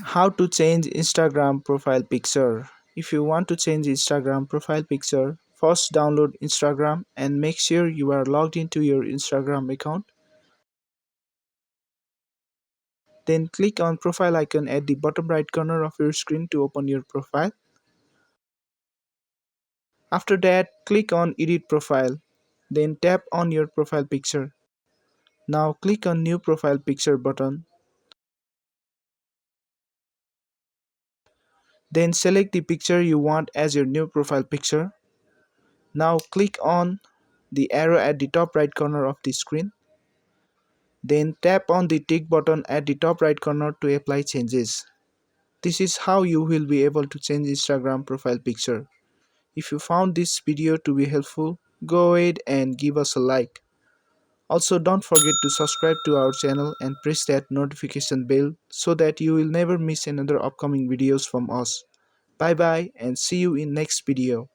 How to change Instagram profile picture. If you want to change Instagram profile picture, first download Instagram and make sure you are logged into your Instagram account. Then click on profile icon at the bottom right corner of your screen to open your profile. After that, click on edit profile. Then tap on your profile picture. Now click on new profile picture button. Then select the picture you want as your new profile picture. Now click on the arrow at the top right corner of the screen. Then tap on the tick button at the top right corner to apply changes. This is how you will be able to change Instagram profile picture. If you found this video to be helpful, go ahead and give us a like. Also, don't forget to subscribe to our channel and press that notification bell so that you will never miss another upcoming videos from us. Bye bye and see you in next video.